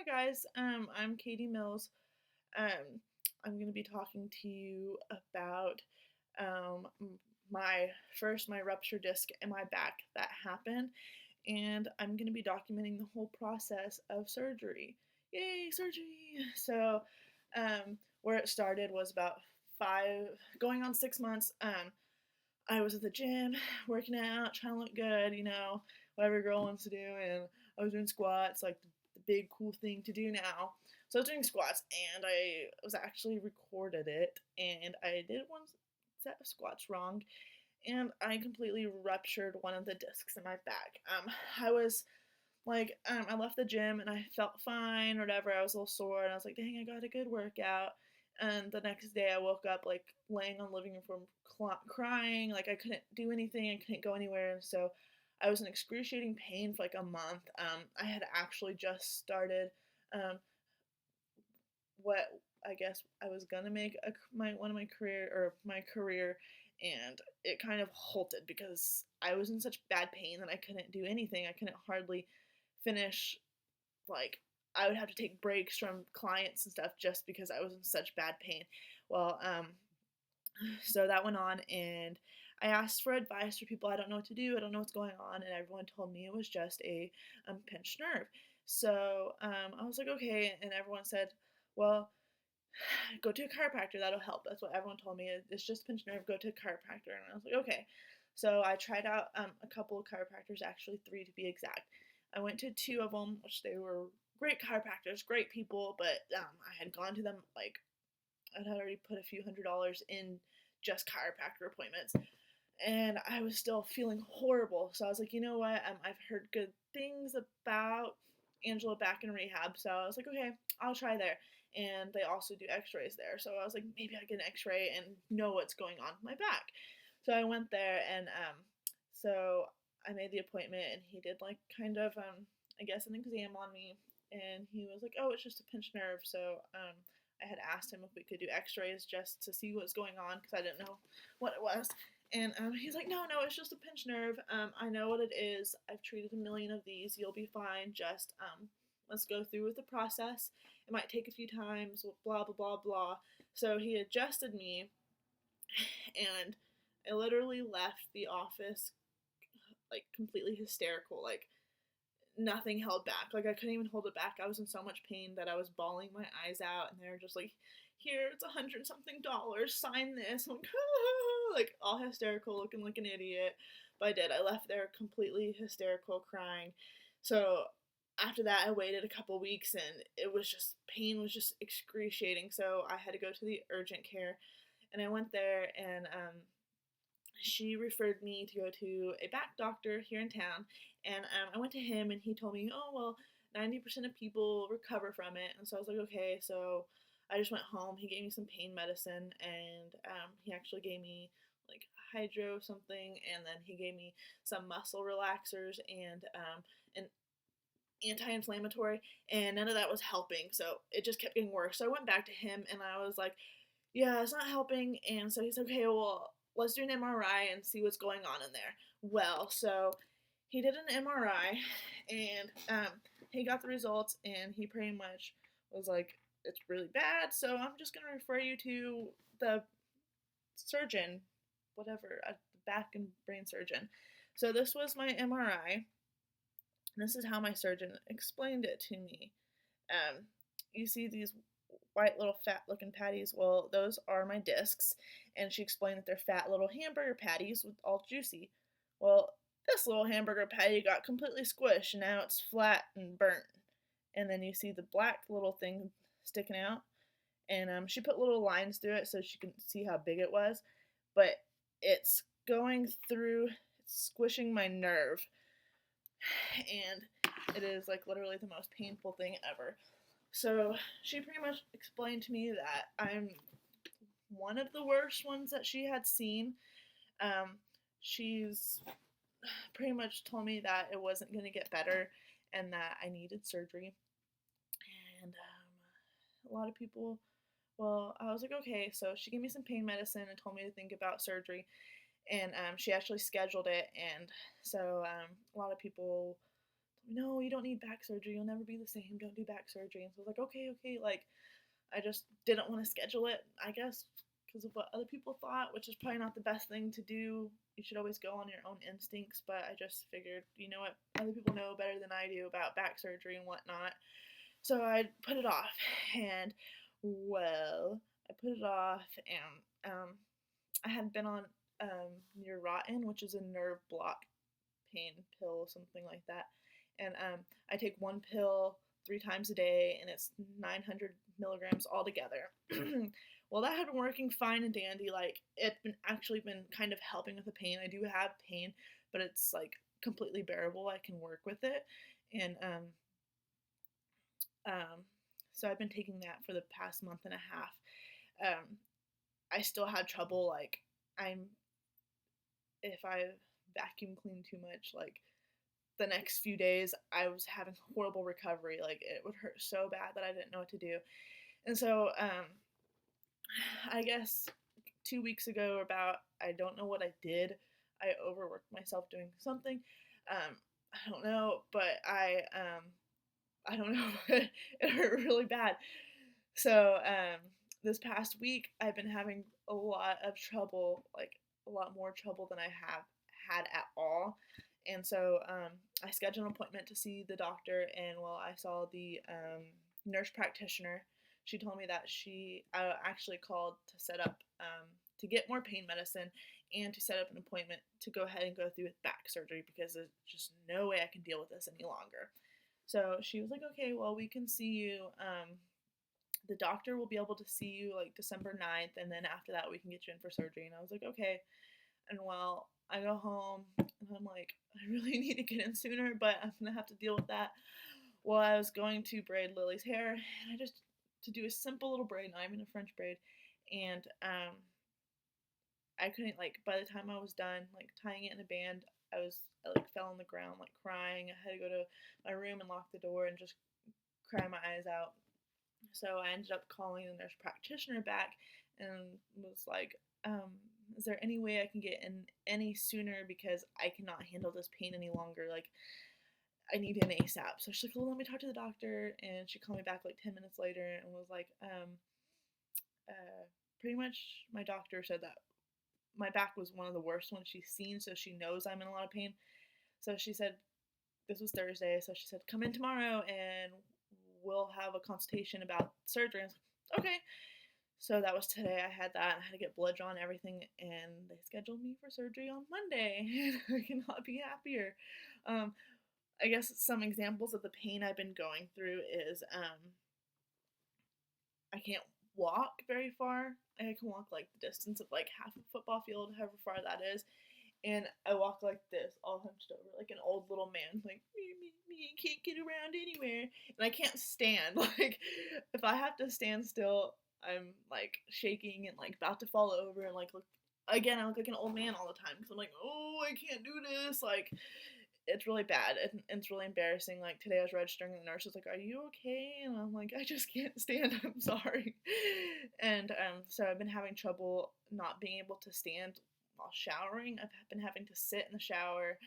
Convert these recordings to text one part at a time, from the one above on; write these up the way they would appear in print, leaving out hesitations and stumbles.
Hi guys, I'm Katie Mills. Um, I'm going to be talking to you about my rupture disc in my back that happened, and I'm going to be documenting the whole process of surgery. Yay, surgery! So, where it started was about going on 6 months. I was at the gym, working out, trying to look good, what every girl wants to do, and I was doing squats, like the big cool thing to do now. So I was doing squats, and I was actually recorded it, and I did one set of squats wrong, and I completely ruptured one of the discs in my back. I was I left the gym and I felt fine or whatever. I was a little sore, and I was like, dang, I got a good workout. And the next day I woke up like laying on the living room floor crying, like I couldn't do anything, I couldn't go anywhere. And so I was in excruciating pain for like a month. I had actually just started um, what I guess I was gonna make my career, and it kind of halted because I was in such bad pain that I couldn't do anything. I couldn't hardly finish, like, I would have to take breaks from clients and stuff just because I was in such bad pain. Well, so that went on, and I asked for advice for people. I don't know what to do. I don't know what's going on, and everyone told me it was just a pinched nerve. So I was like, okay, and everyone said, well, go to a chiropractor. That'll help. That's what everyone told me. It's just pinched nerve. Go to a chiropractor, and I was like, okay. So I tried out a couple of chiropractors, actually three to be exact. I went to two of them, which they were great chiropractors, great people, but I had gone to them like I'd already put a few $100s in just chiropractor appointments, and I was still feeling horrible. So I was like, you know what? I've heard good things about Angela back in rehab, so I was like, okay, I'll try there. And they also do X-rays there, so I was like, maybe I get an X-ray and know what's going on with my back. So I went there, and so I made the appointment, and he did like kind of I guess an exam on me, and he was like, oh, it's just a pinched nerve. So I had asked him if we could do X-rays just to see what's going on because I didn't know what it was. And he's like, no, it's just a pinched nerve. I know what it is. I've treated a million of these. You'll be fine. Just let's go through with the process. It might take a few times. Blah blah blah blah. So he adjusted me, and I literally left the office like completely hysterical. Like nothing held back. Like I couldn't even hold it back. I was in so much pain that I was bawling my eyes out, and they were just like, "Here, it's $100-something. Sign this." I'm like, ah, like all hysterical, looking like an idiot. But I did. I left there completely hysterical, crying. So after that, I waited a couple weeks, and it was just pain was just excruciating. So I had to go to the urgent care, and I went there, and she referred me to go to a back doctor here in town, and I went to him, and he told me, oh well, 90% of people recover from it. And so I was like, okay. So I just went home. He gave me some pain medicine, and he actually gave me like hydro something, and then he gave me some muscle relaxers and an anti-inflammatory, and none of that was helping. So it just kept getting worse. So I went back to him, and I was like, yeah, it's not helping. And so he's like, okay, well, let's do an MRI and see what's going on in there. Well, so he did an MRI, and he got the results, and he pretty much was like, it's really bad, so I'm just going to refer you to the surgeon, whatever, the back and brain surgeon. So this was my MRI. This is how my surgeon explained it to me. You see these white little fat looking patties? Well, those are my discs. And she explained that they're fat little hamburger patties with all juicy. Well, this little hamburger patty got completely squished, and now it's flat and burnt. And then you see the black little thing sticking out. And she put little lines through it so she can see how big it was. But it's going through, it's squishing my nerve. And it is like literally the most painful thing ever. So she pretty much explained to me that I'm one of the worst ones that she had seen. She's pretty much told me that it wasn't going to get better and that I needed surgery. And a lot of people, well, I was like, okay. So she gave me some pain medicine and told me to think about surgery. And she actually scheduled it. And so a lot of people no, you don't need back surgery. You'll never be the same. Don't do back surgery. And so I was like, okay. Like, I just didn't want to schedule it, I guess, because of what other people thought, which is probably not the best thing to do. You should always go on your own instincts, but I just figured, you know what, other people know better than I do about back surgery and whatnot. So I put it off, and well, I put it off, and I had been on Neurontin, which is a nerve block pain pill, something like that. And I take one pill 3 times a day, and it's 900 milligrams altogether. Well, that had been working fine and dandy. Like, it's been actually been kind of helping with the pain. I do have pain, but it's like completely bearable. I can work with it, and so I've been taking that for the past month and a half. I still had trouble. Like, I'm if I vacuum clean too much, like the next few days I was having horrible recovery. Like, it would hurt so bad that I didn't know what to do. And so I guess 2 weeks ago, about, I don't know what I did. I overworked myself doing something. I don't know, but I don't know. It hurt really bad. So this past week I've been having a lot of trouble, like a lot more trouble than I have had at all. And so I scheduled an appointment to see the doctor, and well, I saw the nurse practitioner. She told me that she actually called to set up to get more pain medicine and to set up an appointment to go ahead and go through with back surgery because there's just no way I can deal with this any longer. So she was like, okay, well, we can see you. The doctor will be able to see you like December 9th, and then after that, we can get you in for surgery. And I was like, okay. And well, I go home, and I'm like, I really need to get in sooner, but I'm going to have to deal with that. Well, I was going to braid Lily's hair, and I just, to do a simple little braid, not even a French braid, and I couldn't, like, by the time I was done, like, tying it in a band, I like, fell on the ground, like, crying. I had to go to my room and lock the door and just cry my eyes out. So I ended up calling the nurse practitioner back and was like, is there any way I can get in any sooner, because I cannot handle this pain any longer? Like, I need an ASAP. So she's like, well, let me talk to the doctor. And she called me back like 10 minutes later and was like, pretty much my doctor said that my back was one of the worst ones she's seen, so she knows I'm in a lot of pain. So she said, this was Thursday, so she said, come in tomorrow and we'll have a consultation about surgery. I was like, okay. So that was today. I had that. I had to get blood drawn and everything, and they scheduled me for surgery on Monday. I cannot be happier. I guess some examples of the pain I've been going through is I can't walk very far. I can walk like the distance of like half a football field, however far that is. And I walk like this, all hunched over, like an old little man, like, me, can't get around anywhere. And I can't stand. Like, if I have to stand still, I'm like shaking and like about to fall over, and like, look, again, I look like an old man all the time because I'm like, oh, I can't do this. Like, it's really bad. It's really embarrassing. Like, today I was registering, and the nurse was like, are you okay? And I'm like, I just can't stand. I'm sorry. And so I've been having trouble not being able to stand while showering. I've been having to sit in the shower,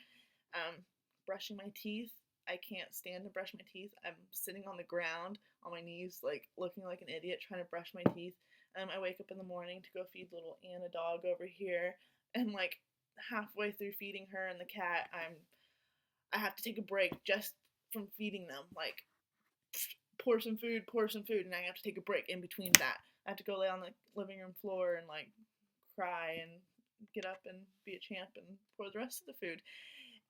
brushing my teeth. I can't stand to brush my teeth. I'm sitting on the ground on my knees, like looking like an idiot trying to brush my teeth. I wake up in the morning to go feed little Anna dog over here, and like halfway through feeding her and the cat, I have to take a break just from feeding them. Like, pour some food, and I have to take a break in between that. I have to go lay on the living room floor and like cry and get up and be a champ and pour the rest of the food.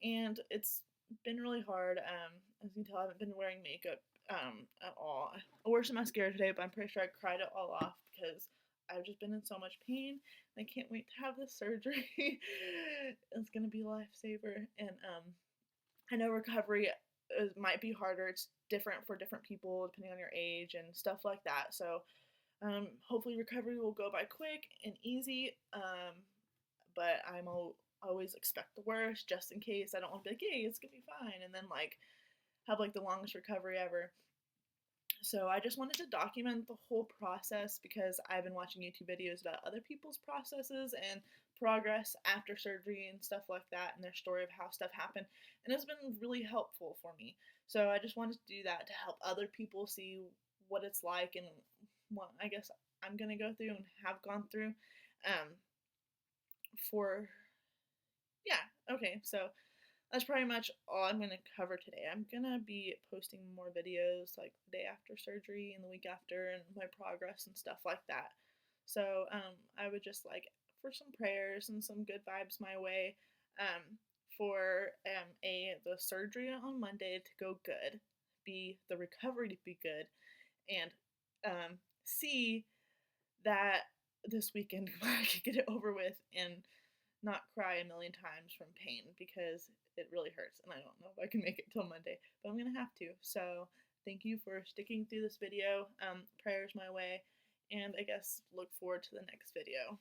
And it's been really hard. As you can tell, I haven't been wearing makeup at all. I wore some mascara today, but I'm pretty sure I cried it all off because I've just been in so much pain. I can't wait to have this surgery. It's gonna be a lifesaver. And I know recovery might be harder. It's different for different people depending on your age and stuff like that. So hopefully recovery will go by quick and easy. But I'm always expect the worst just in case. I don't want to be like, hey, it's gonna be fine, and then like have like the longest recovery ever. So I just wanted to document the whole process because I've been watching YouTube videos about other people's processes, and progress after surgery and stuff like that, and their story of how stuff happened, and it's been really helpful for me. So I just wanted to do that to help other people see what it's like and what I guess I'm gonna go through and have gone through. Um, for yeah, okay, so that's pretty much all I'm gonna cover today. I'm gonna be posting more videos like the day after surgery and the week after and my progress and stuff like that. So I would just like for some prayers and some good vibes my way for the surgery on Monday to go good, be the recovery to be good, and C that this weekend I could get it over with and not cry a million times from pain because it really hurts and I don't know if I can make it till Monday, but I'm gonna have to. So thank you for sticking through this video. Prayers my way, and I guess look forward to the next video.